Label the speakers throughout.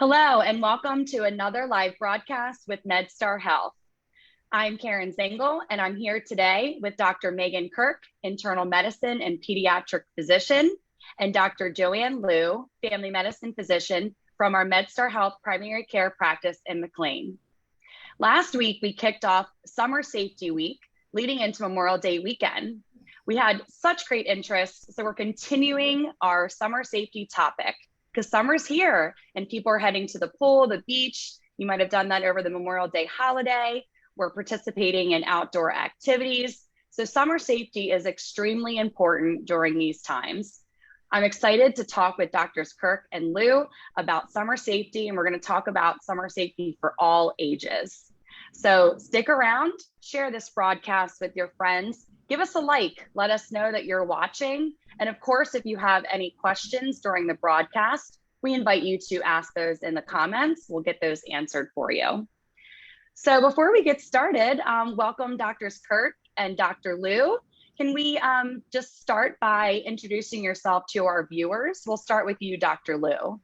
Speaker 1: Hello, and welcome to another live broadcast with MedStar Health. I'm Karen Zengel, and I'm here today with Dr. Meghann Kirk, internal medicine and pediatric physician, and Dr. Joanne Liu, family medicine physician from our MedStar Health primary care practice in McLean. Last week, we kicked off Summer Safety Week, leading into Memorial Day weekend. We had such great interest, so we're continuing our summer safety topic because summer's here and people are heading to the pool, the beach. You might have done that over the Memorial Day holiday. We're participating in outdoor activities. So summer safety is extremely important during these times. I'm excited to talk with Drs. Kirk and Liu about summer safety, and we're going to talk about summer safety for all ages. So stick around, share this broadcast with your friends, give us a like, let us know that you're watching. And of course, if you have any questions during the broadcast, we invite you to ask those in the comments. We'll get those answered for you. So before we get started, welcome Drs. Kirk and Dr. Liu. Can we just start by introducing yourself to our viewers? We'll start with you, Dr. Liu.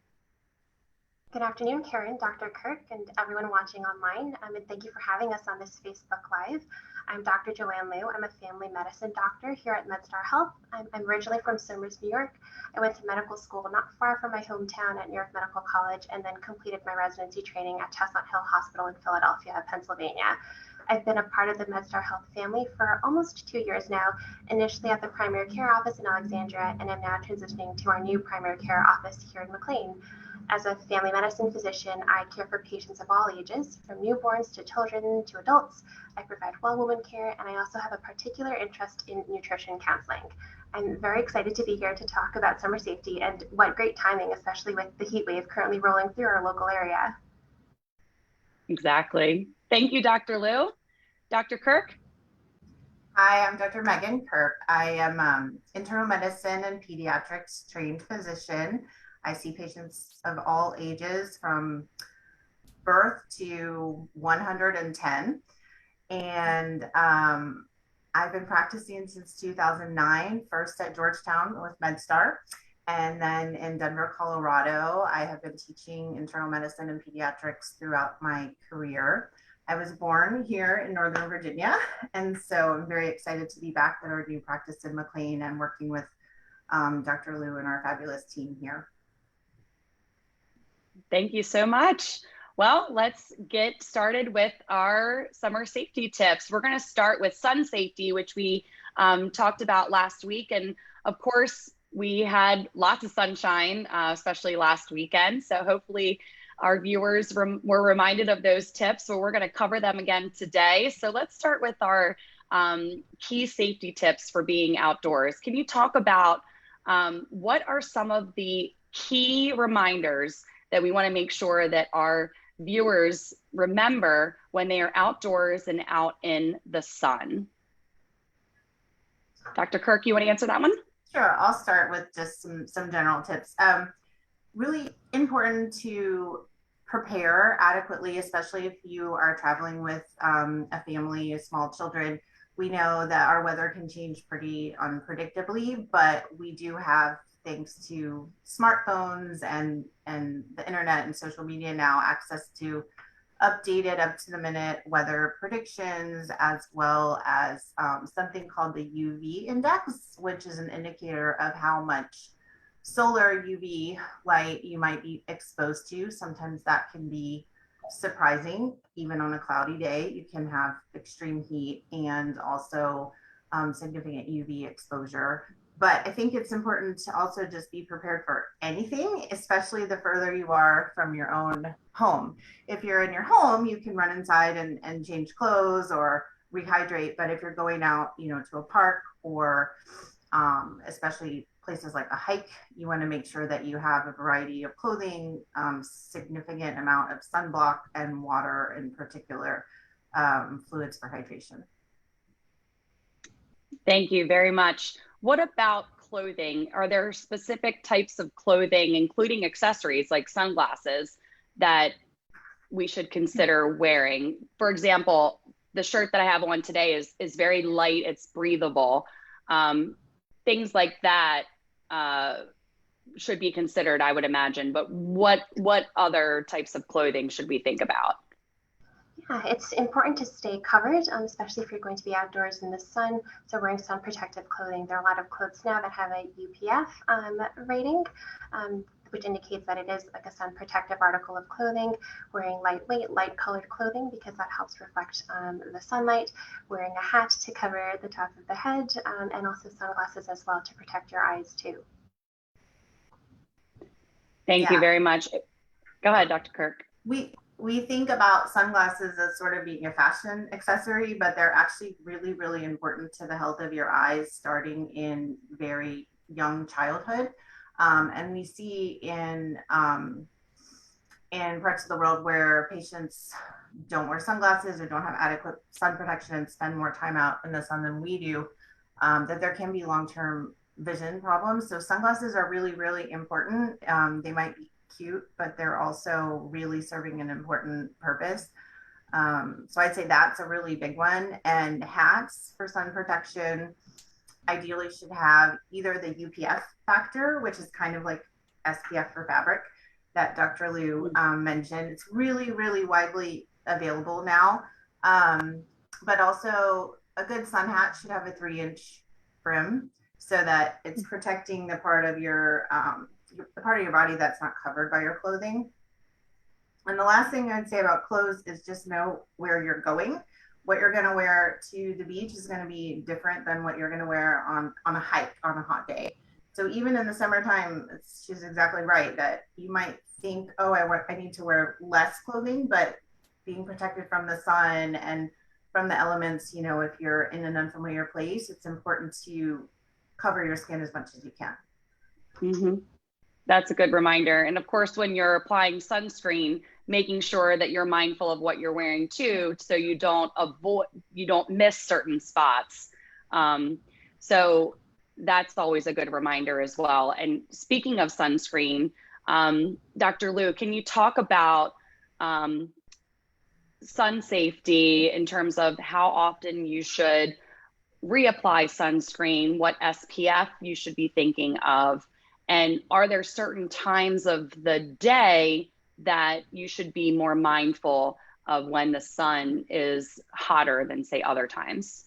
Speaker 2: Good afternoon, Karen, Dr. Kirk, and everyone watching online. And thank you for having us on this Facebook Live. I'm Dr. Joanne Liu. I'm a family medicine doctor here at MedStar Health. I'm originally from Sunburn, New York. I went to medical school not far from my hometown at New York Medical College and then completed my residency training at Chestnut Hill Hospital in Philadelphia, Pennsylvania. I've been a part of the MedStar Health family for almost 2 years now, initially at the primary care office in Alexandria, and I'm now transitioning to our new primary care office here in McLean. As a family medicine physician, I care for patients of all ages, from newborns to children to adults. I provide well woman care, and I also have a particular interest in nutrition counseling. I'm very excited to be here to talk about summer safety, and what great timing, especially with the heat wave currently rolling through our local area.
Speaker 1: Exactly. Thank you, Dr. Liu. Dr. Kirk?
Speaker 3: Hi, I'm Dr. Meghann Kirk. I am internal medicine and pediatrics trained physician. I see patients of all ages from birth to 110. And I've been practicing since 2009, first at Georgetown with MedStar. And then in Denver, Colorado, I have been teaching internal medicine and pediatrics throughout my career. I was born here in Northern Virginia, and so I'm very excited to be back at our new practice in McLean and working with Dr. Liu and our fabulous team here.
Speaker 1: Thank you so much. Well, let's get started with our summer safety tips. We're going to start with sun safety, which we talked about last week. And of course, we had lots of sunshine, especially last weekend. So hopefully our viewers were reminded of those tips. So we're going to cover them again today. So let's start with our key safety tips for being outdoors. Can you talk about what are some of the key reminders that we want to make sure that our viewers remember when they are outdoors and out in the sun? Dr. Kirk, you want to answer that one?
Speaker 3: Sure, I'll start with just some general tips. Really important to prepare adequately, especially if you are traveling with a family of small children. We know that our weather can change pretty unpredictably, but we do have, thanks to smartphones and the internet and social media now, access to updated up to the minute weather predictions, as well as something called the UV index, which is an indicator of how much solar UV light you might be exposed to. Sometimes that can be surprising. Even on a cloudy day, you can have extreme heat and also significant UV exposure. But I think it's important to also just be prepared for anything, especially the further you are from your own home. If you're in your home, you can run inside and change clothes or rehydrate. But if you're going out, to a park or especially places like a hike, you want to make sure that you have a variety of clothing, significant amount of sunblock, and water in particular, fluids for hydration.
Speaker 1: Thank you very much. What about clothing? Are there specific types of clothing, including accessories like sunglasses, that we should consider wearing? For example, the shirt that I have on today is very light, it's breathable. Things like that should be considered, I would imagine, but what other types of clothing should we think about?
Speaker 2: Yeah, it's important to stay covered, especially if you're going to be outdoors in the sun. So wearing sun protective clothing. There are a lot of clothes now that have a UPF rating, which indicates that it is like a sun protective article of clothing. Wearing lightweight, light colored clothing because that helps reflect the sunlight. Wearing a hat to cover the top of the head, and also sunglasses as well to protect your eyes too.
Speaker 1: Thank you very much. Go ahead, Dr. Kirk.
Speaker 3: We think about sunglasses as sort of being a fashion accessory, but they're actually really, really important to the health of your eyes starting in very young childhood. And we see in parts of the world where patients don't wear sunglasses or don't have adequate sun protection and spend more time out in the sun than we do, that there can be long-term vision problems. So sunglasses are really, really important. They might be cute, but they're also really serving an important purpose. So I'd say that's a really big one. And hats for sun protection ideally should have either the UPF factor, which is kind of like SPF for fabric that Dr. Liu mentioned. It's really, really widely available now. But also a good sun hat should have a 3-inch brim so that it's protecting the part of your body that's not covered by your clothing. And the last thing I'd say about clothes is just know where you're going. What you're going to wear to the beach is going to be different than what you're going to wear on a hike on a hot day. So even in the summertime, she's exactly right that you might think, oh, I need to wear less clothing, but being protected from the sun and from the elements, you know, if you're in an unfamiliar place, it's important to cover your skin as much as you can.
Speaker 1: Mm-hmm. That's a good reminder. And of course, when you're applying sunscreen, making sure that you're mindful of what you're wearing too, so you don't miss certain spots. So that's always a good reminder as well. And speaking of sunscreen, Dr. Liu, can you talk about sun safety in terms of how often you should reapply sunscreen, what SPF you should be thinking of, and are there certain times of the day that you should be more mindful of when the sun is hotter than, say, other times?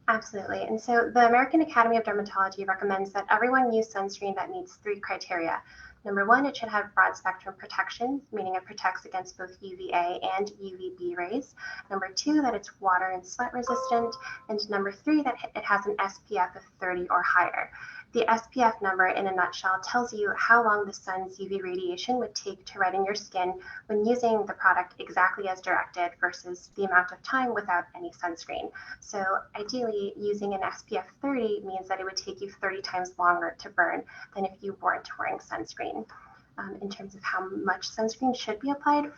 Speaker 2: Absolutely. And so the American Academy of Dermatology recommends that everyone use sunscreen that meets 3 criteria. Number 1, it should have broad spectrum protection, meaning it protects against both UVA and UVB rays. Number 2, that it's water and sweat resistant. And number 3, that it has an SPF of 30 or higher. The SPF number, in a nutshell, tells you how long the sun's UV radiation would take to redden your skin when using the product exactly as directed versus the amount of time without any sunscreen. So ideally, using an SPF 30 means that it would take you 30 times longer to burn than if you weren't wearing sunscreen. In terms of how much sunscreen should be applied,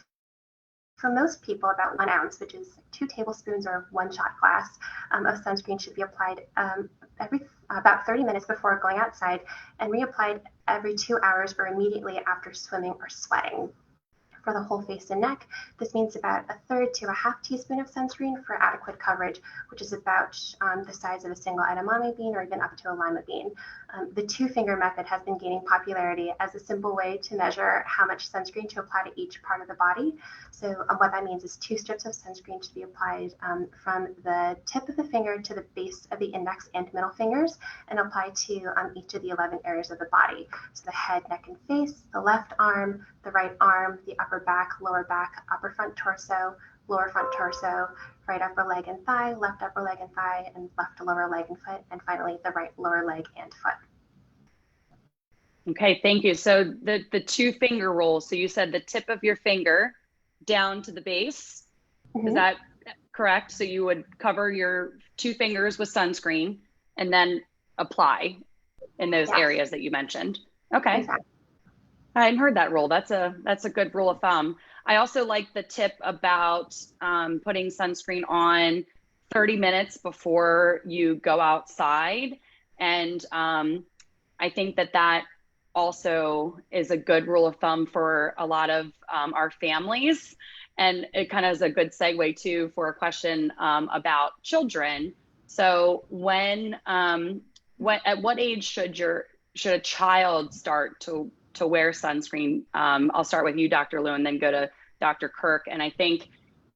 Speaker 2: for most people, about 1 ounce, which is 2 tablespoons or 1 shot glass of sunscreen should be applied about 30 minutes before going outside and reapplied every 2 hours or immediately after swimming or sweating. For the whole face and neck, this means about 1/3 to 1/2 teaspoon of sunscreen for adequate coverage, which is about the size of a single edamame bean or even up to a lima bean. The 2-finger method has been gaining popularity as a simple way to measure how much sunscreen to apply to each part of the body. So what that means is 2 strips of sunscreen to be applied from the tip of the finger to the base of the index and middle fingers and applied to each of the 11 areas of the body. So the head, neck, and face, the left arm, the right arm, the upper back, lower back, upper front torso, lower front torso, right upper leg and thigh, left upper leg and thigh, and left lower leg and foot, and finally the right lower leg and foot.
Speaker 1: Okay, thank you. So the 2-finger rule, so you said the tip of your finger down to the base. Mm-hmm. Is that correct? So you would cover your 2 fingers with sunscreen and then apply in those areas that you mentioned. Okay.
Speaker 2: Exactly.
Speaker 1: I hadn't heard that rule. That's a good rule of thumb. I also like the tip about putting sunscreen on 30 minutes before you go outside. And I think that also is a good rule of thumb for a lot of our families. And it kind of is a good segue too for a question about children. So at what age should your should a child start to wear sunscreen? I'll start with you, Dr. Liu, and then go to Dr. Kirk. And I think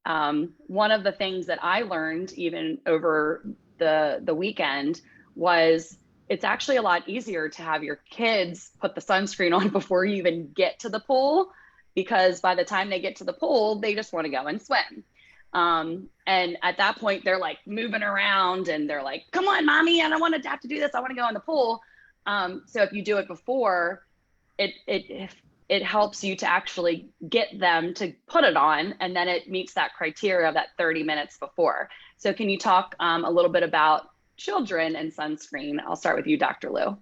Speaker 1: one of the things that I learned even over the weekend was it's actually a lot easier to have your kids put the sunscreen on before you even get to the pool, because by the time they get to the pool, they just want to go and swim. And at that point, they're like moving around and they're like, come on, mommy, I don't want to have to do this. I want to go in the pool. So if you do it before, it helps you to actually get them to put it on, and then it meets that criteria of that 30 minutes before. So can you talk a little bit about children and sunscreen? I'll start with you, Dr. Liu.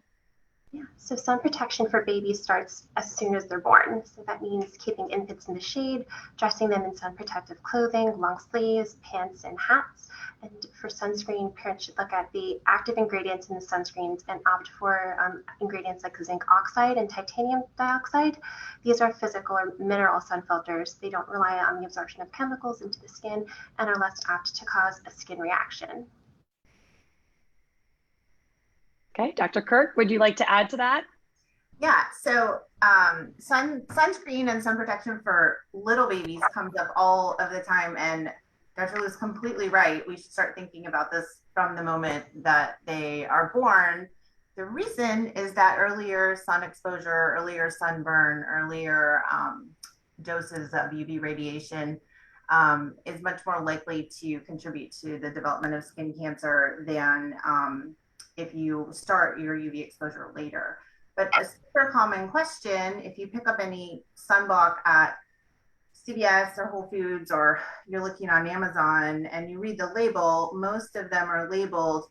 Speaker 2: Yeah, so sun protection for babies starts as soon as they're born. So that means keeping infants in the shade, dressing them in sun protective clothing, long sleeves, pants, and hats. And for sunscreen, parents should look at the active ingredients in the sunscreens and opt for ingredients like zinc oxide and titanium dioxide. These are physical or mineral sun filters. They don't rely on the absorption of chemicals into the skin and are less apt to cause a skin reaction.
Speaker 1: Okay, Dr. Kirk, would you like to add to that?
Speaker 3: Yeah, so sunscreen and sun protection for little babies comes up all of the time, and Dr. Liu is completely right. We should start thinking about this from the moment that they are born. The reason is that earlier sun exposure, earlier sunburn, earlier doses of UV radiation is much more likely to contribute to the development of skin cancer than if you start your UV exposure later. But a super common question, if you pick up any sunblock at CVS or Whole Foods, or you're looking on Amazon and you read the label, most of them are labeled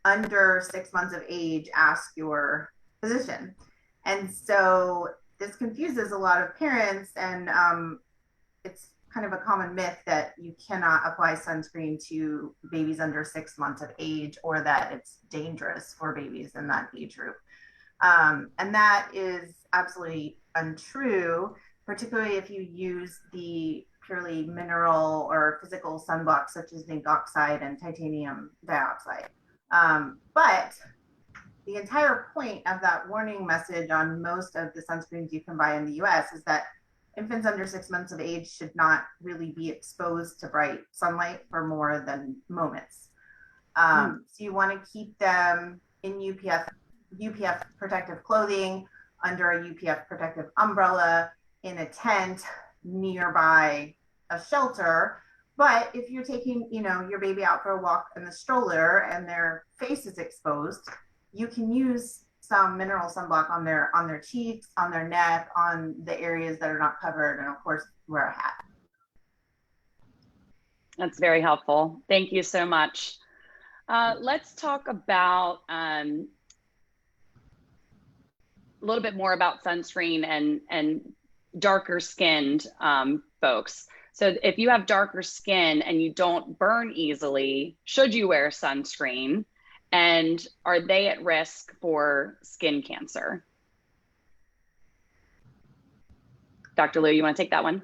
Speaker 3: under 6 months of age, ask your physician. And so this confuses a lot of parents, and it's kind of a common myth that you cannot apply sunscreen to babies under 6 months of age, or that it's dangerous for babies in that age group. And that is absolutely untrue, particularly if you use the purely mineral or physical sunblocks such as zinc oxide and titanium dioxide. But the entire point of that warning message on most of the sunscreens you can buy in the US is that infants under 6 months of age should not really be exposed to bright sunlight for more than moments. So you want to keep them in UPF protective clothing, under a UPF protective umbrella, in a tent nearby a shelter. But if you're taking, your baby out for a walk in the stroller and their face is exposed, you can use some mineral sunblock on their cheeks, on their neck, on the areas that are not covered, and of course wear a hat.
Speaker 1: That's very helpful. Thank you so much. Let's talk about a little bit more about sunscreen and darker skinned folks. So if you have darker skin and you don't burn easily, should you wear sunscreen? And are they at risk for skin cancer? Dr. Liu, you want to take that one?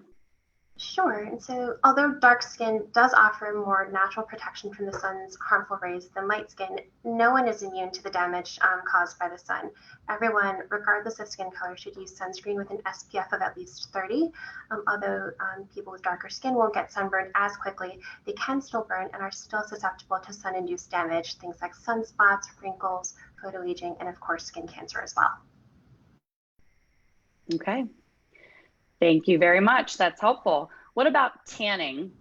Speaker 2: Sure. And so although dark skin does offer more natural protection from the sun's harmful rays than light skin, no one is immune to the damage caused by the sun. Everyone, regardless of skin color, should use sunscreen with an SPF of at least 30. Although people with darker skin won't get sunburned as quickly, they can still burn and are still susceptible to sun-induced damage, things like sunspots, wrinkles, photoaging, and of course, skin cancer as well.
Speaker 1: Okay. Thank you very much. That's helpful. What about tanning?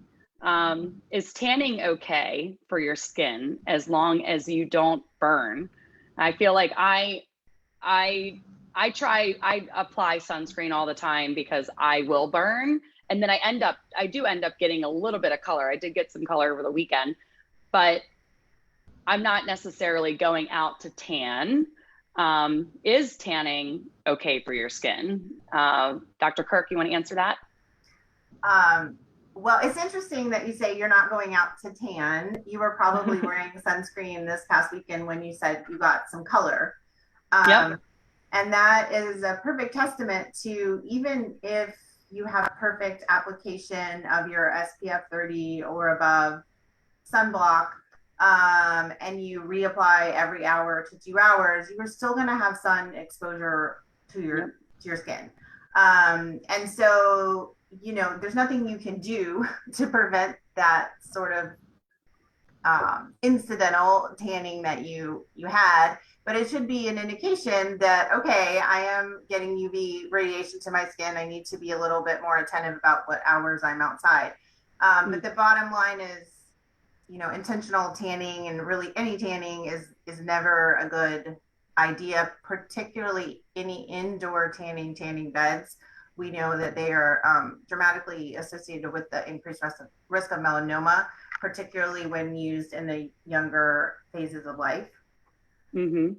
Speaker 1: Is tanning okay for your skin as long as you don't burn? I feel like I apply sunscreen all the time because I will burn. And then I do end up getting a little bit of color. I did get some color over the weekend, but I'm not necessarily going out to tan. Is tanning okay for your skin? Dr. Kirk, you want to answer that?
Speaker 3: Well, it's interesting that you say you're not going out to tan. You were probably wearing sunscreen this past weekend when you said you got some color.
Speaker 1: Yep.
Speaker 3: And that is a perfect testament to, even if you have perfect application of your SPF 30 or above sunblock, and you reapply every hour to 2 hours, you're still going to have sun exposure to your skin. And so, there's nothing you can do to prevent that sort of incidental tanning that you had, but it should be an indication that, okay, I am getting UV radiation to my skin. I need to be a little bit more attentive about what hours I'm outside. But the bottom line is, intentional tanning, and really any tanning is never a good idea, particularly any indoor tanning beds. We know that they are dramatically associated with the increased risk of melanoma, particularly when used in the younger phases of life.
Speaker 1: Mm-hmm.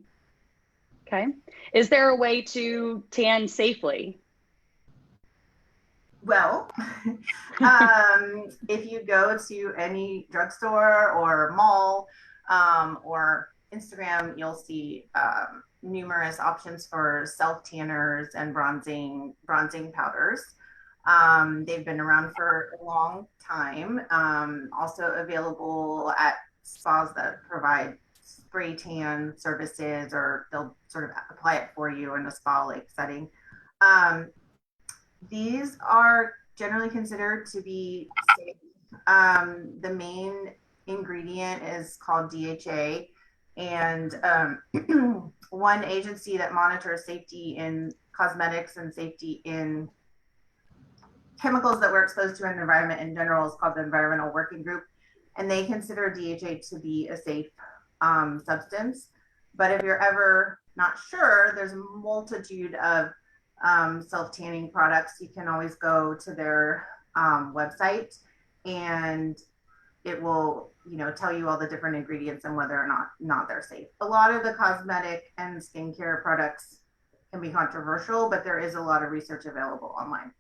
Speaker 1: Okay. Is there a way to tan safely?
Speaker 3: Well, if you go to any drugstore or mall or Instagram, you'll see numerous options for self tanners and bronzing powders. They've been around for a long time. Also available at spas that provide spray tan services, or they'll sort of apply it for you in a spa-like setting. These are generally considered to be safe. The main ingredient is called DHA, and one agency that monitors safety in cosmetics and safety in chemicals that we're exposed to in the environment in general is called the Environmental Working Group, and they consider DHA to be a safe substance. But if you're ever not sure, there's a multitude of self-tanning products. You can always go to their website, and it will tell you all the different ingredients and whether or not they're safe. A lot of the cosmetic and skincare products can be controversial, but there is a lot of research available online.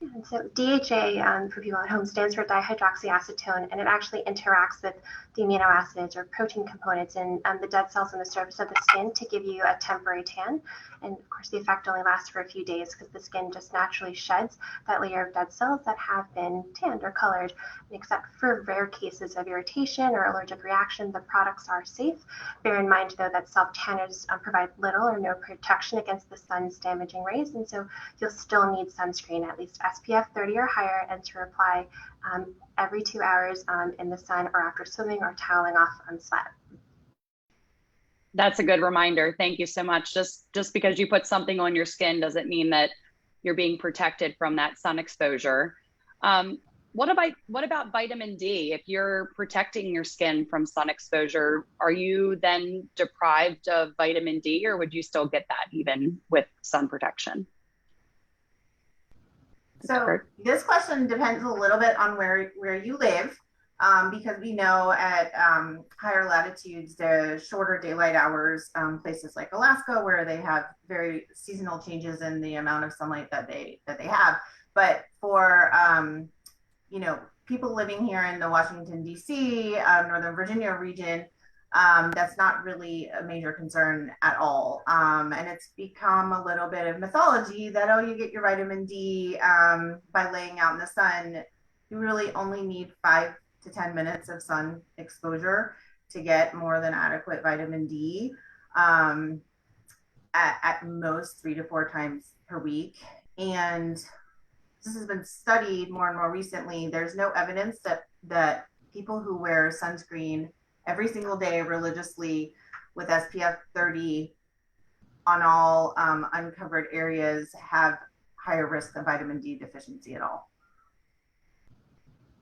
Speaker 2: And so DHA, for people at home, stands for dihydroxyacetone, and it actually interacts with the amino acids or protein components in the dead cells on the surface of the skin to give you a temporary tan. And of course, the effect only lasts for a few days because the skin just naturally sheds that layer of dead cells that have been tanned or colored. And except for rare cases of irritation or allergic reaction, the products are safe. Bear in mind, though, that self-tanners provide little or no protection against the sun's damaging rays, and so you'll still need sunscreen, at least SPF 30 or higher, and to apply every 2 hours in the sun or after swimming or toweling off on sweat.
Speaker 1: That's a good reminder. Thank you so much. Just because you put something on your skin doesn't mean that you're being protected from that sun exposure. What about vitamin D? If you're protecting your skin from sun exposure, are you then deprived of vitamin D, or would you still get that even with sun protection?
Speaker 3: So this question depends a little bit on where you live, because we know at higher latitudes, the shorter daylight hours, places like Alaska, where they have very seasonal changes in the amount of sunlight that they have. But for people living here in the Washington, D.C., Northern Virginia region, that's not really a major concern at all. And it's become a little bit of mythology that, oh, you get your vitamin D by laying out in the sun. You really only need 5 to 10 minutes of sun exposure to get more than adequate vitamin D, at most 3 to 4 times per week. And this has been studied more and more recently. There's no evidence that people who wear sunscreen every single day religiously with SPF 30 on all uncovered areas have higher risk of vitamin D deficiency at all.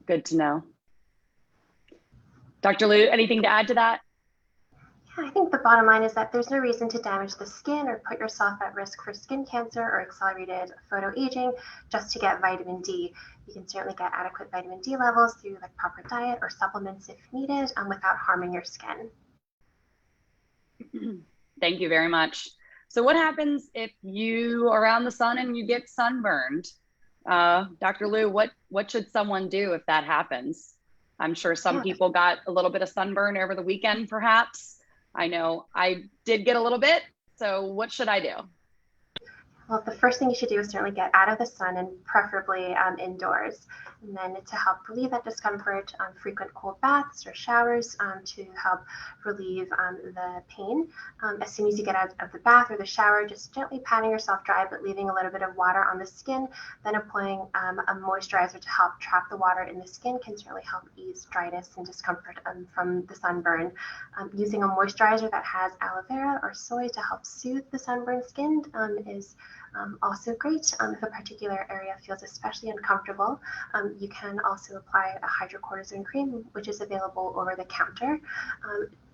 Speaker 1: Good to know. Dr. Liu, anything to add to that?
Speaker 2: Yeah, I think the bottom line is that there's no reason to damage the skin or put yourself at risk for skin cancer or accelerated photoaging just to get vitamin D. You can certainly get adequate vitamin D levels through like proper diet or supplements if needed, without harming your skin.
Speaker 1: Thank you very much. So what happens if you are around the sun and you get sunburned? Dr. Liu, what should someone do if that happens? I'm sure some people got a little bit of sunburn over the weekend, perhaps. I know I did get a little bit. So what should I do?
Speaker 2: Well, the first thing you should do is certainly get out of the sun and preferably indoors. And then to help relieve that discomfort, frequent cold baths or showers to help relieve the pain. As soon as you get out of the bath or the shower, just gently patting yourself dry, but leaving a little bit of water on the skin. Then applying a moisturizer to help trap the water in the skin can certainly help ease dryness and discomfort from the sunburn. Using a moisturizer that has aloe vera or soy to help soothe the sunburned skin is also great. If a particular area feels especially uncomfortable, you can also apply a hydrocortisone cream, which is available over the counter.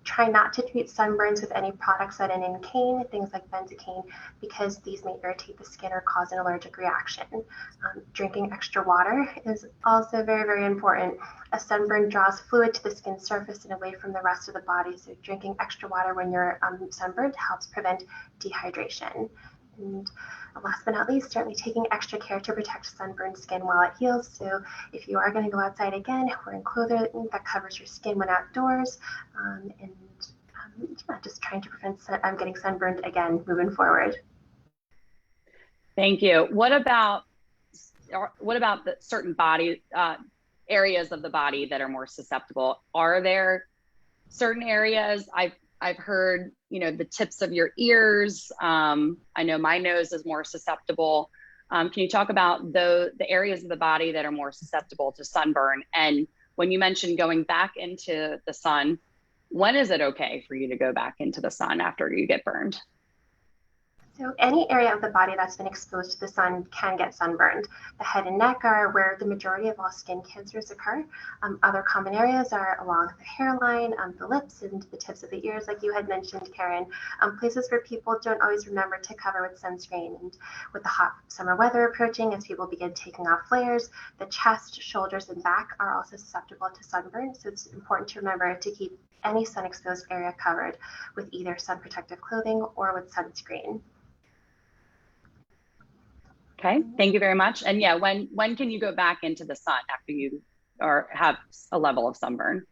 Speaker 2: Try not to treat sunburns with any products that end in cane, things like benzocaine, because these may irritate the skin or cause an allergic reaction. Drinking extra water is also very, very important. A sunburn draws fluid to the skin surface and away from the rest of the body, so drinking extra water when you're sunburned helps prevent dehydration. And last but not least, certainly taking extra care to protect sunburned skin while it heals. So if you are going to go outside again, wearing clothing that covers your skin when outdoors, just trying to prevent getting sunburned again moving forward.
Speaker 1: Thank you. What about the certain body areas of the body that are more susceptible? Are there certain areas? I've heard, the tips of your ears. I know my nose is more susceptible. Can you talk about the areas of the body that are more susceptible to sunburn? And when you mentioned going back into the sun, when is it okay for you to go back into the sun after you get burned?
Speaker 2: So any area of the body that's been exposed to the sun can get sunburned. The head and neck are where the majority of all skin cancers occur. Other common areas are along the hairline, the lips, and the tips of the ears, like you had mentioned, Karen. Places where people don't always remember to cover with sunscreen. And with the hot summer weather approaching, as people begin taking off layers, the chest, shoulders, and back are also susceptible to sunburn. So it's important to remember to keep any sun-exposed area covered with either sun protective clothing or with sunscreen.
Speaker 1: Okay, thank you very much. And yeah, when can you go back into the sun after you have a level of sunburn?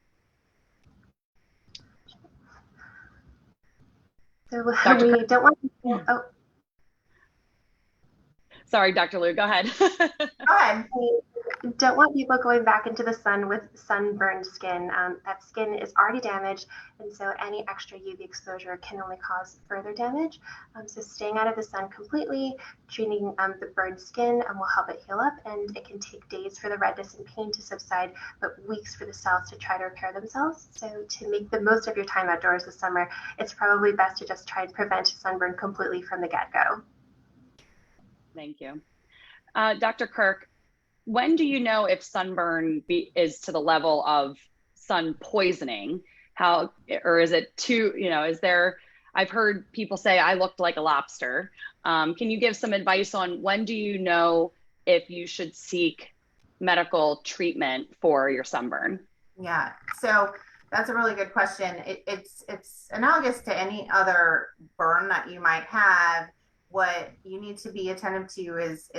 Speaker 2: So we don't want people,
Speaker 1: Sorry, Dr. Lou, go ahead.
Speaker 3: Go ahead.
Speaker 2: We don't want people going back into the sun with sunburned skin. That skin is already damaged, and so any extra UV exposure can only cause further damage. So staying out of the sun completely, treating the burned skin will help it heal up, and it can take days for the redness and pain to subside, but weeks for the cells to try to repair themselves. So to make the most of your time outdoors this summer, it's probably best to just try and prevent sunburn completely from the get-go.
Speaker 1: Thank you. Dr. Kirk, when do you know if sunburn is to the level of sun poisoning? Or is it I've heard people say I looked like a lobster. Can you give some advice on when do you know if you should seek medical treatment for your sunburn?
Speaker 3: Yeah, so that's a really good question. It's analogous to any other burn that you might have. What you need to be attentive to is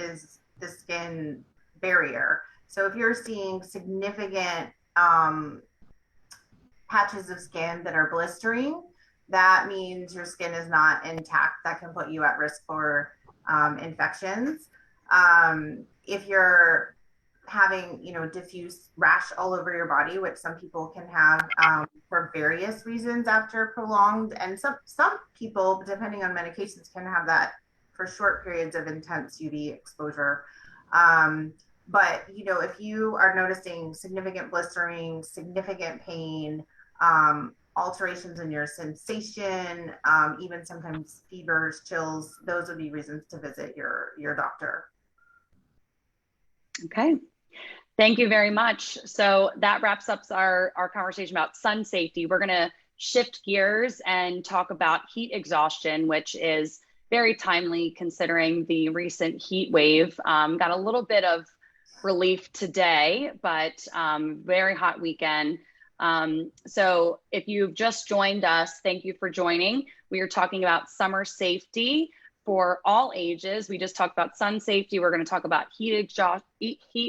Speaker 3: the skin barrier. So if you're seeing significant patches of skin that are blistering, that means your skin is not intact. That can put you at risk for infections. If you're having, diffuse rash all over your body, which some people can have for various reasons after prolonged, and some people, depending on medications, can have that for short periods of intense UV exposure. But, if you are noticing significant blistering, significant pain, alterations in your sensation, even sometimes fevers, chills, those would be reasons to visit your doctor.
Speaker 1: Okay. Thank you very much. So that wraps up our conversation about sun safety. We're going to shift gears and talk about heat exhaustion, which is very timely considering the recent heat wave. Got a little bit of relief today, but very hot weekend. So if you've just joined us, thank you for joining. We are talking about summer safety for all ages. We just talked about sun safety. We're going to talk about heat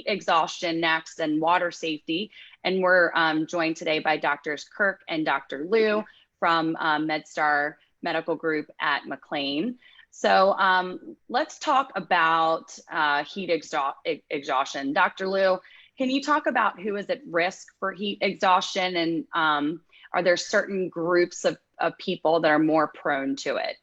Speaker 1: exhaustion next, and water safety. And we're joined today by Drs. Kirk and Dr. Liu from MedStar medical group at McLean. So let's talk about heat exhaustion. Dr. Liu, can you talk about who is at risk for heat exhaustion, and are there certain groups of people that are more prone to it?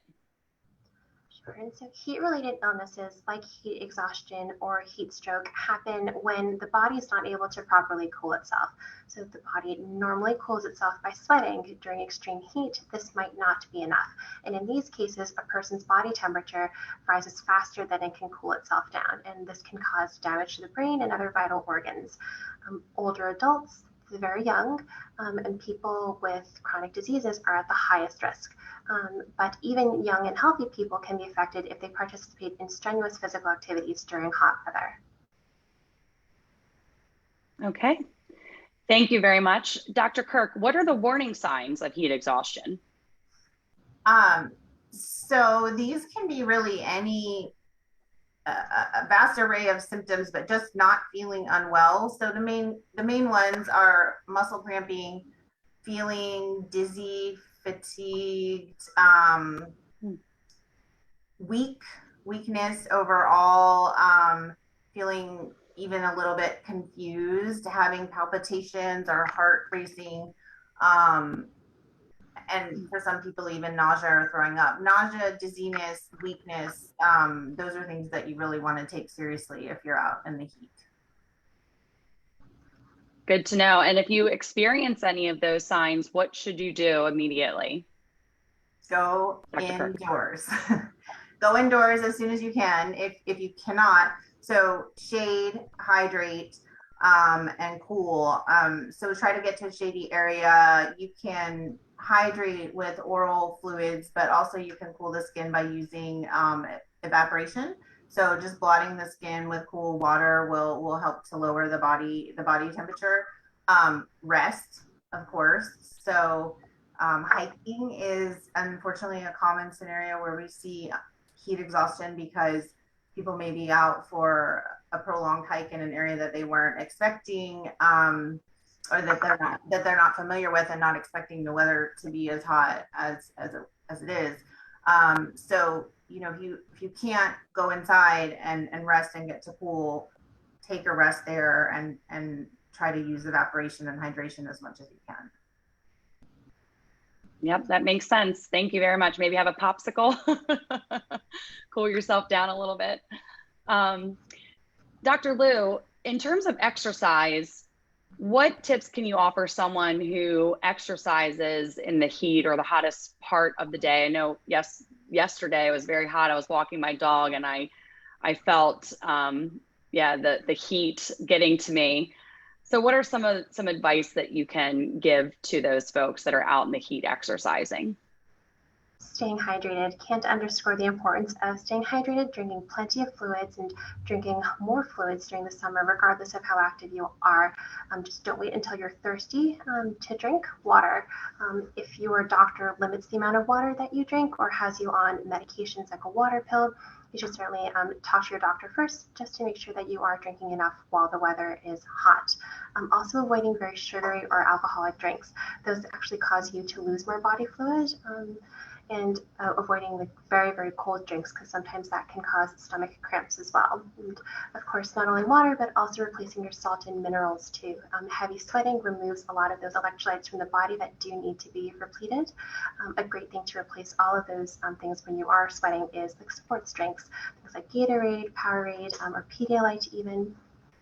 Speaker 2: Sure. And so heat-related illnesses like heat exhaustion or heat stroke happen when the body is not able to properly cool itself. So if the body normally cools itself by sweating during extreme heat, this might not be enough. And in these cases, a person's body temperature rises faster than it can cool itself down. And this can cause damage to the brain and other vital organs. Older adults, very young, and people with chronic diseases are at the highest risk. But even young and healthy people can be affected if they participate in strenuous physical activities during hot weather.
Speaker 1: Okay, thank you very much. Dr. Kirk, what are the warning signs of heat exhaustion?
Speaker 3: So these can be really a vast array of symptoms, but just not feeling unwell. So the main ones are muscle cramping, feeling dizzy, fatigued, weakness overall, feeling even a little bit confused, having palpitations or heart racing, and for some people even nausea or throwing up. Nausea, dizziness, weakness, those are things that you really want to take seriously if you're out in the heat.
Speaker 1: Good to know. And if you experience any of those signs, what should you do immediately?
Speaker 3: Go indoors. Go indoors as soon as you can. If you cannot, so shade, hydrate, and cool. So try to get to a shady area. You can hydrate with oral fluids, but also you can cool the skin by using evaporation. So just blotting the skin with cool water will help to lower the body temperature. Rest, of course. So hiking is unfortunately a common scenario where we see heat exhaustion because people may be out for a prolonged hike in an area that they weren't expecting, or that they're not familiar with, and not expecting the weather to be as hot as it is. So if you can't go inside and rest and get to cool, take a rest there and try to use evaporation and hydration as much as you can.
Speaker 1: Yep, that makes sense. Thank you very much. Maybe have a popsicle, cool yourself down a little bit. Dr. Liu, in terms of exercise, what tips can you offer someone who exercises in the heat or the hottest part of the day? I know, yesterday it was very hot. I was walking my dog and I felt, the heat getting to me. So what are some advice that you can give to those folks that are out in the heat exercising?
Speaker 2: Staying hydrated. Can't underscore the importance of staying hydrated, drinking plenty of fluids, and drinking more fluids during the summer, regardless of how active you are. Just don't wait until you're thirsty to drink water. If your doctor limits the amount of water that you drink or has you on medications like a water pill, you should certainly talk to your doctor first, just to make sure that you are drinking enough while the weather is hot. Also avoiding very sugary or alcoholic drinks. Those actually cause you to lose more body fluid. And avoiding the very, very cold drinks, because sometimes that can cause stomach cramps as well. And of course, not only water, but also replacing your salt and minerals too. Heavy sweating removes a lot of those electrolytes from the body that do need to be repleted. A great thing to replace all of those things when you are sweating is like sports drinks, things like Gatorade, Powerade, or Pedialyte even.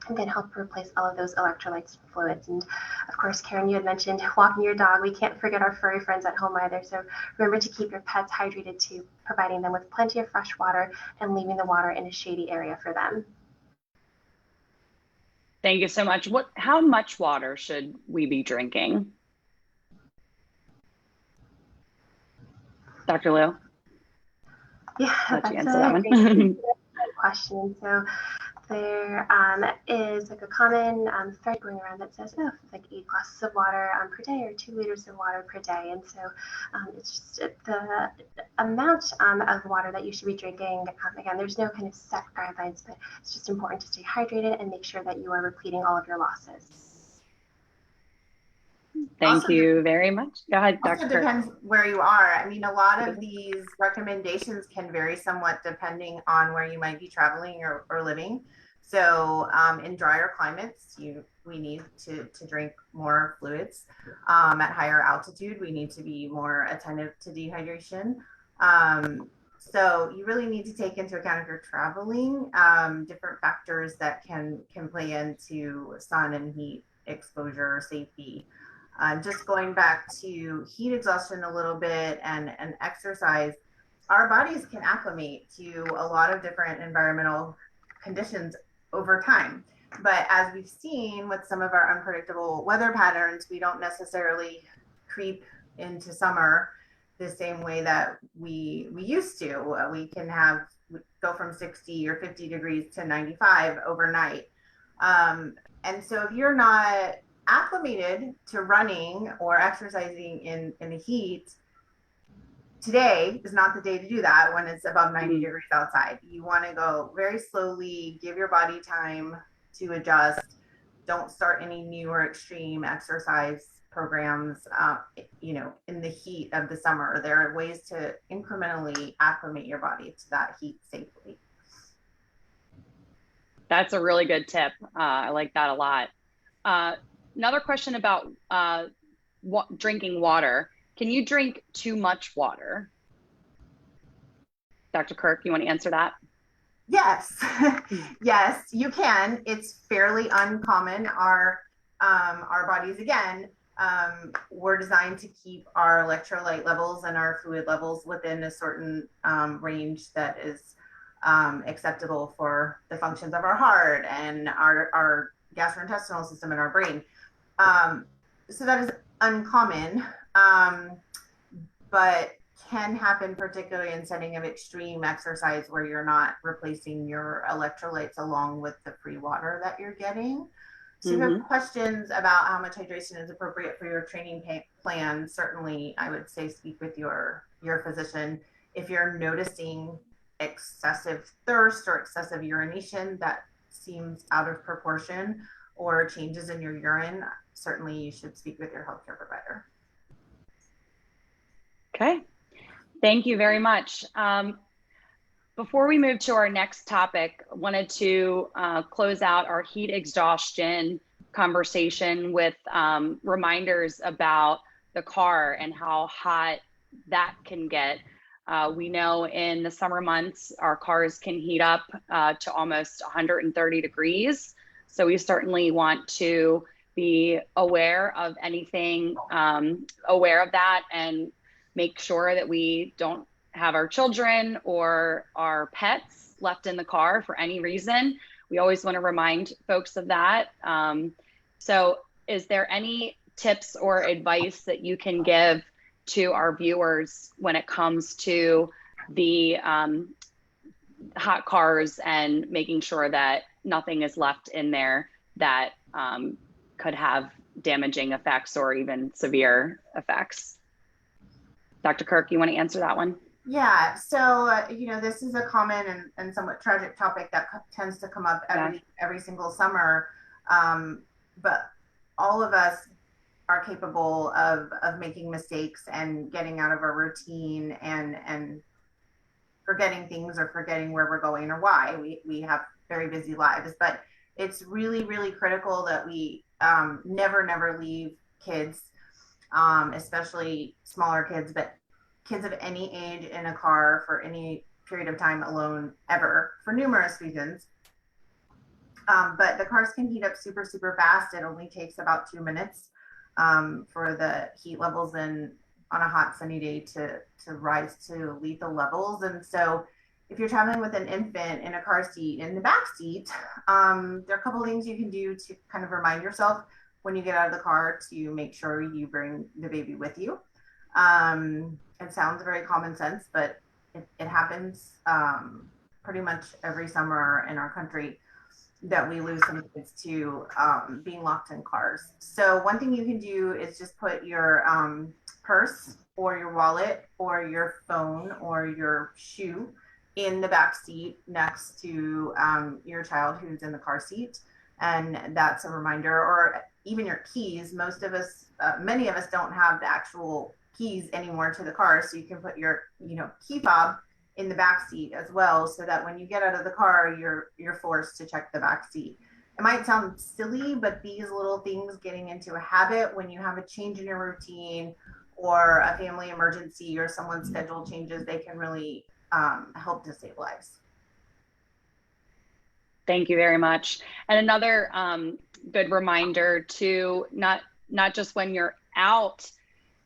Speaker 2: And then help replace all of those electrolytes and fluids. And of course, Karen, you had mentioned walking your dog. We can't forget our furry friends at home either. So remember to keep your pets hydrated too, providing them with plenty of fresh water and leaving the water in a shady area for them.
Speaker 1: Thank you so much. How much water should we be drinking? Dr. Liu?
Speaker 2: Yeah,
Speaker 1: let you
Speaker 2: that's
Speaker 1: answer that one.
Speaker 2: great question. So there is like a common thread going around that says, like 8 glasses of water per day or 2 liters of water per day. And so it's just the amount of water that you should be drinking. Again, there's no kind of set guidelines, but it's just important to stay hydrated and make sure that you are repleting all of your losses.
Speaker 1: Thank you very much. Go ahead,
Speaker 3: Also
Speaker 1: Dr. Kirk.
Speaker 3: depends where you are. I mean, a lot of these recommendations can vary somewhat depending on where you might be traveling or living. So in drier climates, we need to drink more fluids. At higher altitude, we need to be more attentive to dehydration. So you really need to take into account, if you're traveling, different factors that can play into sun and heat exposure safety. Just going back to heat exhaustion a little bit and exercise, our bodies can acclimate to a lot of different environmental conditions over time. But as we've seen with some of our unpredictable weather patterns, we don't necessarily creep into summer the same way that we used to. We can go from 60 or 50 degrees to 95 overnight. And so if you're not acclimated to running or exercising in the heat, today is not the day to do that when it's above 90 degrees outside. You want to go very slowly, give your body time to adjust. Don't start any new or extreme exercise programs, in the heat of the summer. There are ways to incrementally acclimate your body to that heat safely.
Speaker 1: That's a really good tip. I like that a lot. Another question about drinking water. Can you drink too much water? Dr. Kirk, you want to answer that?
Speaker 3: Yes, yes, you can. It's fairly uncommon. Our bodies, again, we're designed to keep our electrolyte levels and our fluid levels within a certain range that is acceptable for the functions of our heart and our gastrointestinal system and our brain. So that is uncommon, but can happen particularly in setting of extreme exercise where you're not replacing your electrolytes along with the free water that you're getting. So if you have questions about how much hydration is appropriate for your training plan, certainly I would say speak with your physician. If you're noticing excessive thirst or excessive urination that seems out of proportion, or changes in your urine, certainly you should speak with your healthcare provider.
Speaker 1: Okay, thank you very much. Before we move to our next topic, I wanted to close out our heat exhaustion conversation with reminders about the car and how hot that can get. We know in the summer months, our cars can heat up to almost 130 degrees. So we certainly want to be aware of anything, aware of that, and make sure that we don't have our children or our pets left in the car for any reason. We always want to remind folks of that. So is there any tips or advice that you can give to our viewers when it comes to the hot cars and making sure that nothing is left in there that could have damaging effects or even severe effects? Dr. Kirk, you want to answer that one?
Speaker 3: Yeah, so this is a common and somewhat tragic topic that tends to come up every single summer, but all of us are capable of making mistakes and getting out of our routine and forgetting things or forgetting where we're going or why. We have very busy lives, but it's really, really critical that we never leave kids, especially smaller kids, but kids of any age in a car for any period of time alone ever, for numerous reasons. But the cars can heat up super, super fast. It only takes about 2 minutes for the heat levels on a hot sunny day to rise to lethal levels. And so if you're traveling with an infant in a car seat, in the back seat, there are a couple of things you can do to kind of remind yourself when you get out of the car to make sure you bring the baby with you. It sounds very common sense, but it happens pretty much every summer in our country that we lose some kids to being locked in cars. So one thing you can do is just put your purse or your wallet or your phone or your shoe in the back seat next to your child who's in the car seat. And that's a reminder, or even your keys. Most of us many of us don't have the actual keys anymore to the car, so you can put your key fob in the back seat as well, so that when you get out of the car, you're forced to check the back seat. It might sound silly, but these little things, getting into a habit when you have a change in your routine or a family emergency or someone's schedule changes, they can really help to save lives.
Speaker 1: Thank you very much. And another good reminder to not just when you're out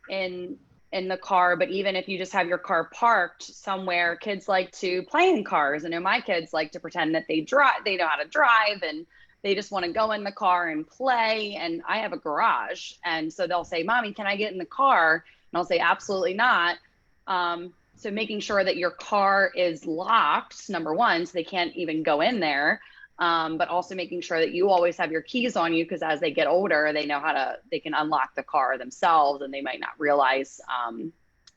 Speaker 1: in the car, but even if you just have your car parked somewhere, kids like to play in cars. I know my kids like to pretend that they know how to drive, and they just want to go in the car and play. And I have a garage, and so they'll say, "Mommy, can I get in the car?" And I'll say, "Absolutely not." So making sure that your car is locked, number one, so they can't even go in there. But also making sure that you always have your keys on you, because as they get older, they know they can unlock the car themselves, and they might not realize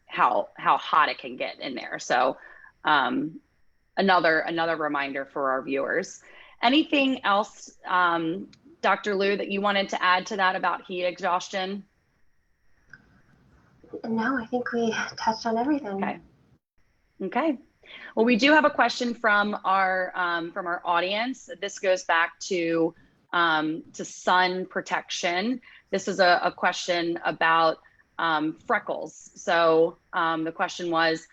Speaker 1: how hot it can get in there. So another reminder for our viewers. Anything else, Dr. Liu, that you wanted to add to that about heat exhaustion?
Speaker 2: No, I think we touched on everything.
Speaker 1: Okay. Well, we do have a question from our audience. This goes back to sun protection. This is a question about freckles. So the question was,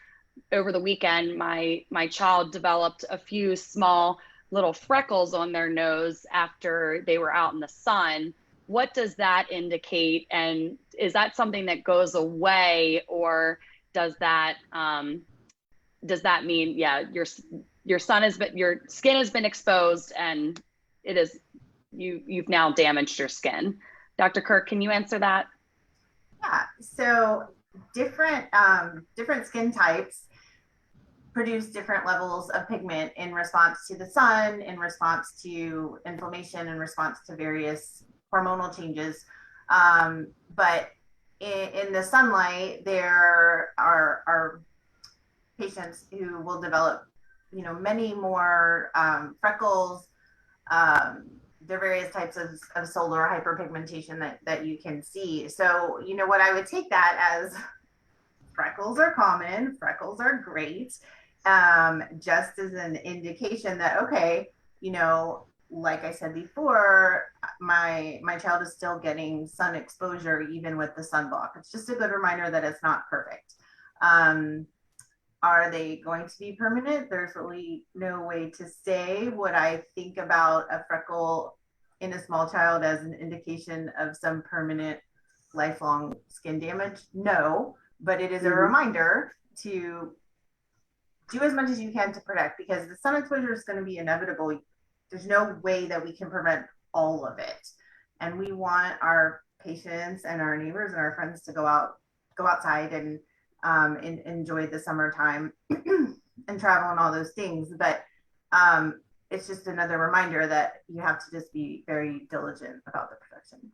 Speaker 1: over the weekend, my child developed a few small little freckles on their nose after they were out in the sun. What does that indicate? And is that something that goes away, or does that mean, yeah, your skin has been exposed, and you've now damaged your skin? Dr. Kirk, can you answer that?
Speaker 3: Yeah. So different skin types produce different levels of pigment in response to the sun, in response to inflammation, in response to various hormonal changes. But in the sunlight, there are patients who will develop, many more freckles. There are various types of solar hyperpigmentation that you can see. So, what I would take that as, freckles are common, freckles are great, just as an indication that, okay, like I said before, my child is still getting sun exposure even with the sunblock. It's just a good reminder that it's not perfect. Are they going to be permanent? There's really no way to say. Would I think about a freckle in a small child as an indication of some permanent lifelong skin damage? No, but it is a reminder to do as much as you can to protect, because the sun exposure is going to be inevitable. There's no way that we can prevent all of it. And we want our patients and our neighbors and our friends to go outside and enjoy the summertime and travel and all those things. But it's just another reminder that you have to just be very diligent about the protection.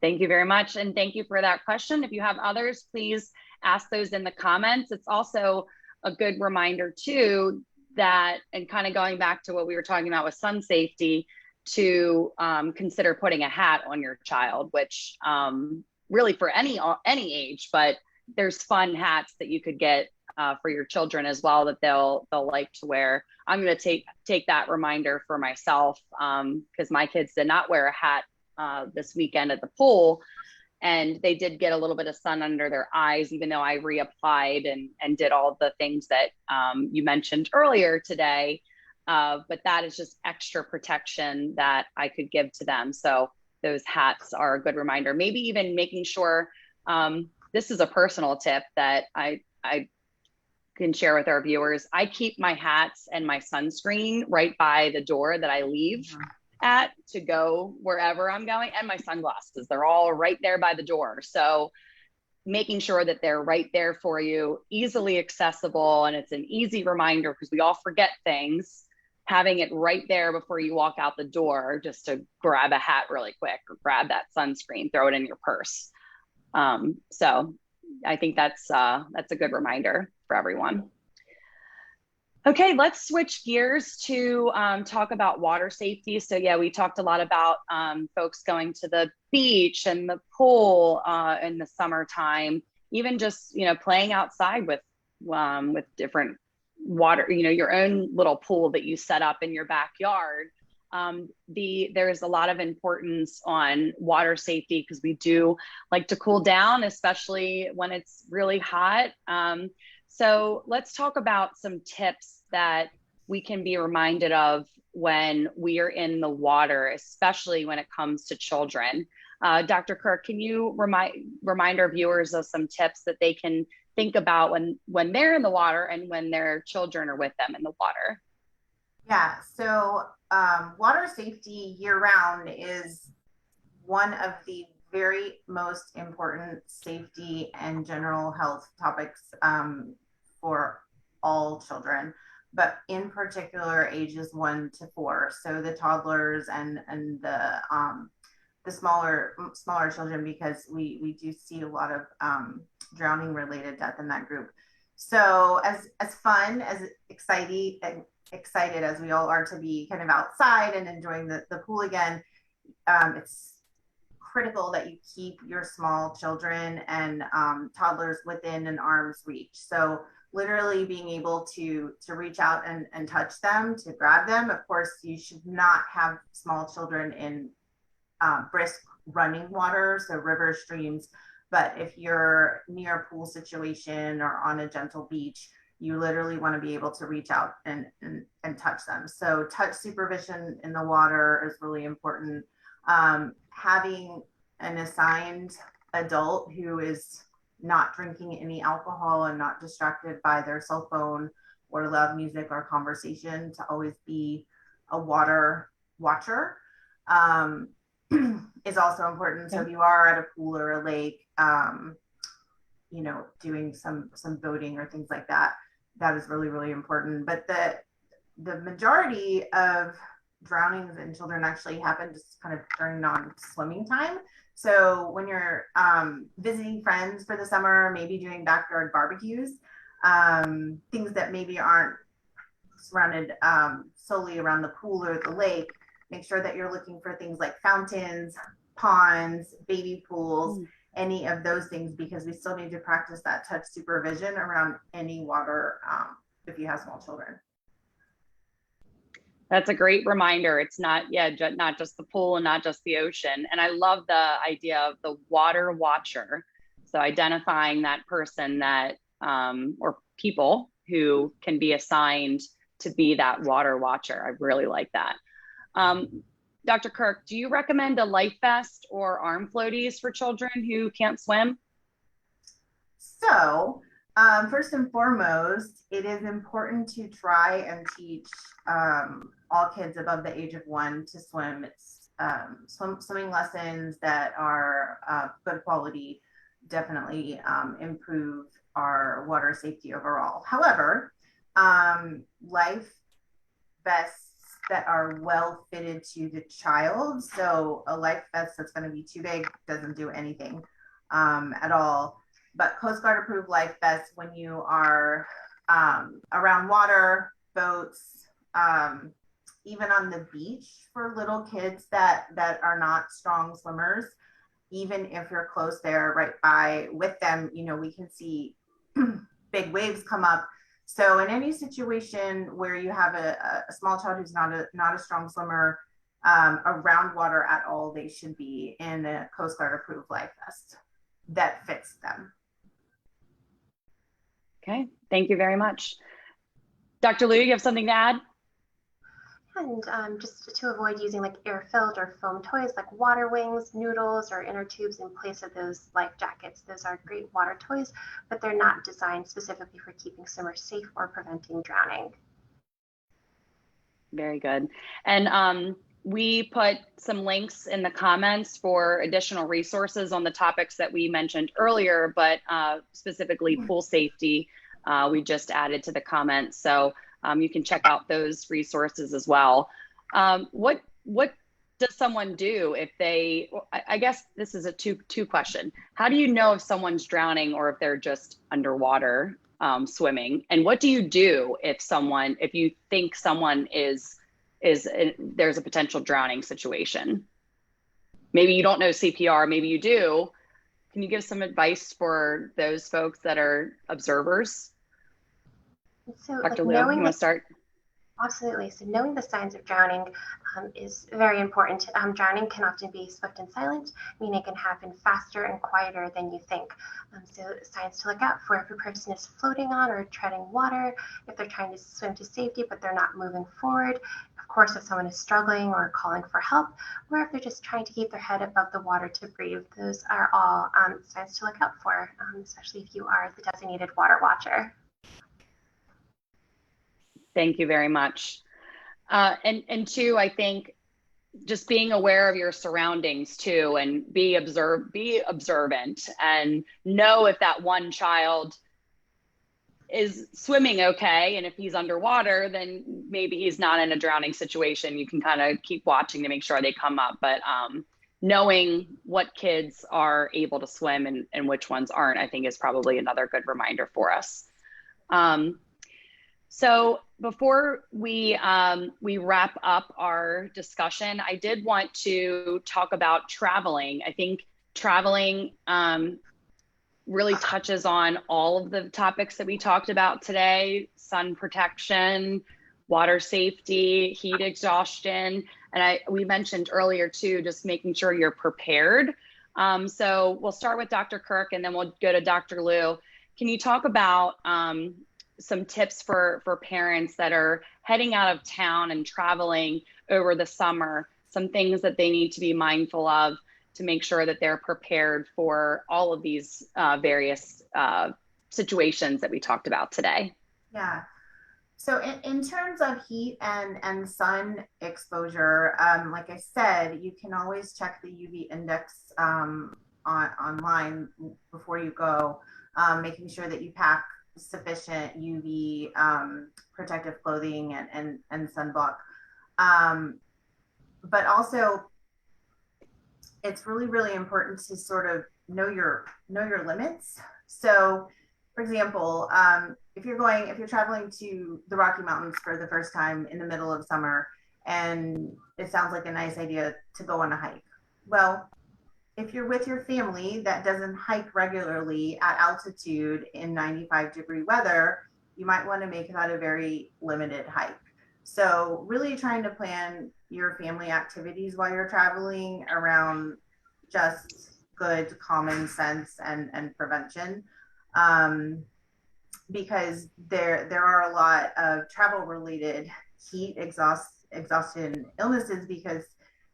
Speaker 1: Thank you very much. And thank you for that question. If you have others, please ask those in the comments. It's also a good reminder too, that, and kind of going back to what we were talking about with sun safety, to consider putting a hat on your child, which really for any age, but there's fun hats that you could get for your children as well that they'll like to wear. I'm going to take that reminder for myself, because my kids did not wear a hat this weekend at the pool, and they did get a little bit of sun under their eyes, even though I reapplied and did all the things that you mentioned earlier today. But that is just extra protection that I could give to them. So those hats are a good reminder. Maybe even making sure, this is a personal tip that I can share with our viewers. I keep my hats and my sunscreen right by the door that I leave at to go wherever I'm going, and my sunglasses, they're all right there by the door. So making sure that they're right there for you, easily accessible, and it's an easy reminder, because we all forget things. Having it right there before you walk out the door, just to grab a hat really quick, or grab that sunscreen, throw it in your purse. So I think that's a good reminder for everyone. Okay, let's switch gears to talk about water safety. So yeah, we talked a lot about folks going to the beach and the pool in the summertime, even just, playing outside with different water, your own little pool that you set up in your backyard. There's a lot of importance on water safety because we do like to cool down, especially when it's really hot. So let's talk about some tips that we can be reminded of when we are in the water, especially when it comes to children. Dr. Kirk, can you remind our viewers of some tips that they can think about when they're in the water and when their children are with them in the water?
Speaker 3: Yeah, so water safety year round is one of the very most important safety and general health topics for all children, but in particular ages 1 to 4. So the toddlers and the smaller children, because we do see a lot of drowning related death in that group. So as fun, as excited as we all are to be kind of outside and enjoying the pool again, it's critical that you keep your small children and toddlers within an arm's reach. So literally being able to reach out and touch them, to grab them. Of course, you should not have small children in brisk running water, so rivers, streams. But if you're near a pool situation or on a gentle beach, you literally want to be able to reach out and touch them. So touch supervision in the water is really important. Having an assigned adult who is not drinking any alcohol and not distracted by their cell phone or loud music or conversation, to always be a water watcher is also important. So if you are at a pool or a lake, doing some boating or things like that, that is really, really important. But the majority of drownings in children actually happen just kind of during non-swimming time. So when you're visiting friends for the summer, maybe doing backyard barbecues, things that maybe aren't surrounded solely around the pool or the lake, make sure that you're looking for things like fountains, ponds, baby pools, any of those things, because we still need to practice that touch supervision around any water if you have small children.
Speaker 1: That's a great reminder. It's not just the pool and not just the ocean. And I love the idea of the water watcher. So identifying that person that or people who can be assigned to be that water watcher. I really like that. Dr. Kirk, do you recommend a life vest or arm floaties for children who can't swim?
Speaker 3: So first and foremost, it is important to try and teach all kids above the age of 1 to swim. It's swimming lessons that are good quality definitely improve our water safety overall. However, life vests that are well fitted to the child. So a life vest that's going to be too big doesn't do anything at all. But Coast Guard approved life vests when you are around water, boats, even on the beach for little kids that are not strong swimmers. Even if you're close there, right by with them, we can see big waves come up. So in any situation where you have a small child who's not a strong swimmer around water at all, they should be in a Coast Guard approved life vest that fits them.
Speaker 1: Okay, thank you very much. Dr. Liu, you have something to add?
Speaker 2: And just to avoid using like air-filled or foam toys like water wings, noodles, or inner tubes in place of those life jackets. Those are great water toys, but they're not designed specifically for keeping swimmers safe or preventing drowning.
Speaker 1: Very good. And we put some links in the comments for additional resources on the topics that we mentioned earlier, but specifically pool safety, we just added to the comments. So you can check out those resources as well. What does someone do if they, I guess this is a two question. How do you know if someone's drowning or if they're just underwater? swimming? And what do you do if you think someone there's a potential drowning situation? Maybe you don't know CPR, maybe you do. Can you give some advice for those folks that are observers?
Speaker 2: So
Speaker 1: Dr. Liu, you want to start?
Speaker 2: Absolutely. So knowing the signs of drowning is very important. Drowning can often be swift and silent, meaning it can happen faster and quieter than you think. So signs to look out for: if a person is floating on or treading water, if they're trying to swim to safety but they're not moving forward, of course, if someone is struggling or calling for help, or if they're just trying to keep their head above the water to breathe. Those are all signs to look out for, especially if you are the designated water watcher.
Speaker 1: Thank you very much. And two, I think just being aware of your surroundings too, and be observant, and know if that one child is swimming okay, and if he's underwater, then maybe he's not in a drowning situation. You can kind of keep watching to make sure they come up, but knowing what kids are able to swim and which ones aren't, I think is probably another good reminder for us. So before we wrap up our discussion, I did want to talk about traveling. I think traveling really touches on all of the topics that we talked about today: sun protection, water safety, heat exhaustion. And we mentioned earlier too, just making sure you're prepared. So we'll start with Dr. Kirk and then we'll go to Dr. Liu. Can you talk about some tips for parents that are heading out of town and traveling over the summer, some things that they need to be mindful of to make sure that they're prepared for all of these various situations that we talked about today?
Speaker 3: Yeah. So in terms of heat and sun exposure, like I said, you can always check the UV index online before you go, making sure that you pack sufficient UV protective clothing and sunblock. But also, it's really, really important to sort of know your limits. So, for example, if you're traveling to the Rocky Mountains for the first time in the middle of summer, and it sounds like a nice idea to go on a hike. Well, if you're with your family that doesn't hike regularly at altitude in 95-degree weather, you might want to make that a very limited hike. So really trying to plan your family activities while you're traveling around just good common sense and prevention. Because there are a lot of travel related heat exhaustion illnesses, because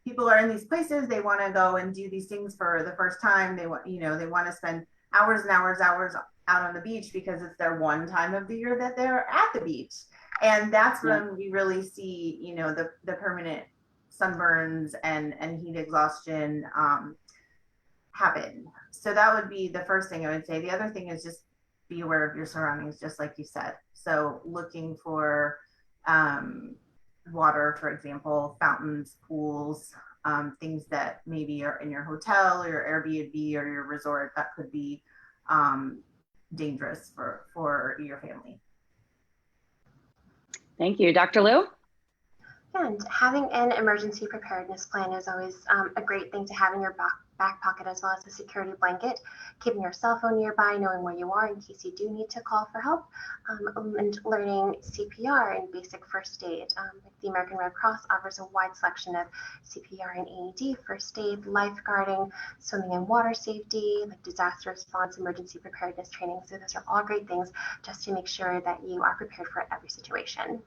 Speaker 3: people are in these places, they want to go and do these things for the first time. They want to spend hours and hours out on the beach because it's their one time of the year that they're at the beach. And that's when we really see, the permanent sunburns and heat exhaustion happen. So that would be the first thing I would say. The other thing is just be aware of your surroundings, just like you said. So looking for water, for example, fountains, pools, things that maybe are in your hotel or your Airbnb or your resort that could be dangerous for your family.
Speaker 1: Thank you. Dr. Liu?
Speaker 2: And having an emergency preparedness plan is always a great thing to have in your back pocket, as well as a security blanket. Keeping your cell phone nearby, knowing where you are in case you do need to call for help, and learning CPR and basic first aid. The American Red Cross offers a wide selection of CPR and AED, first aid, lifeguarding, swimming and water safety, like disaster response, emergency preparedness training. So those are all great things just to make sure that you are prepared for every situation.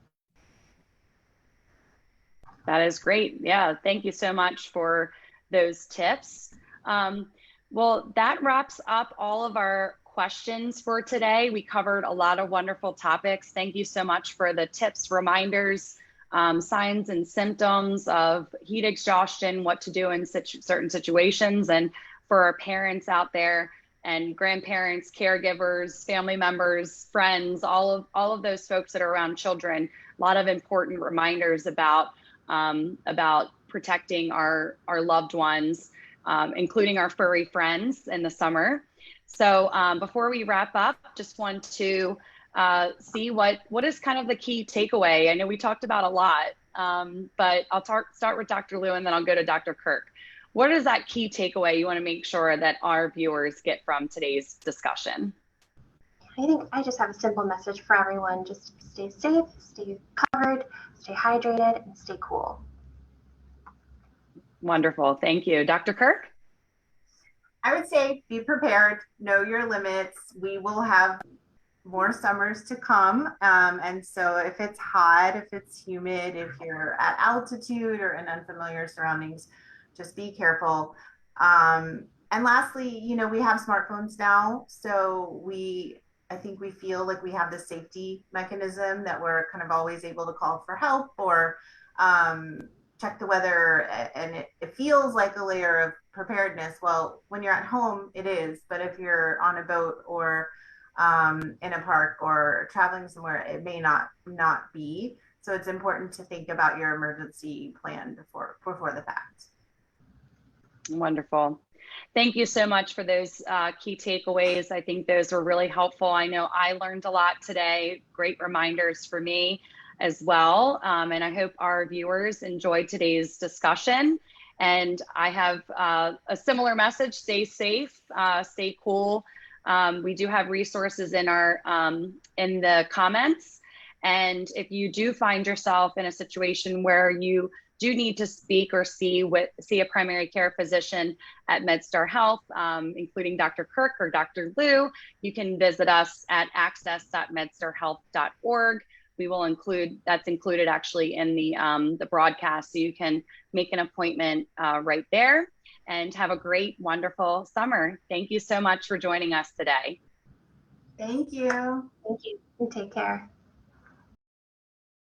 Speaker 1: That is great. Yeah, thank you so much for those tips. Well, that wraps up all of our questions for today. We covered a lot of wonderful topics. Thank you so much for the tips, reminders, signs and symptoms of heat exhaustion, what to do in certain situations, and for our parents out there and grandparents, caregivers, family members, friends, all of those folks that are around children. A lot of important reminders about protecting our loved ones, including our furry friends in the summer. So before we wrap up, just want to see what is kind of the key takeaway. I know we talked about a lot, but I'll start with Dr. Liu and then I'll go to Dr. Kirk. What is that key takeaway you want to make sure that our viewers get from today's discussion?
Speaker 2: I think I just have a simple message for everyone. Just stay safe, stay covered, stay hydrated, and stay cool.
Speaker 1: Wonderful. Thank you. Dr. Kirk?
Speaker 3: I would say be prepared, know your limits. We will have more summers to come. And so if it's hot, if it's humid, if you're at altitude or in unfamiliar surroundings, just be careful. And lastly, you know, we have smartphones now. So I think we feel like we have the safety mechanism that we're kind of always able to call for help or check the weather. And it feels like a layer of preparedness. Well, when you're at home, it is. But if you're on a boat or in a park or traveling somewhere, it may not be. So it's important to think about your emergency plan before the fact.
Speaker 1: Wonderful. Thank you so much for those key takeaways. I think those were really helpful. I know I learned a lot today. Great reminders for me as well. And I hope our viewers enjoyed today's discussion. And I have a similar message: stay safe, stay cool. We do have resources in our in the comments. And if you do find yourself in a situation where you do need to speak or see a primary care physician at MedStar Health, including Dr. Kirk or Dr. Liu, you can visit us at access.medstarhealth.org. We will that's included actually in the broadcast, so you can make an appointment right there. And have a great, wonderful summer. Thank you so much for joining us today.
Speaker 3: Thank you.
Speaker 2: Thank you. And take care.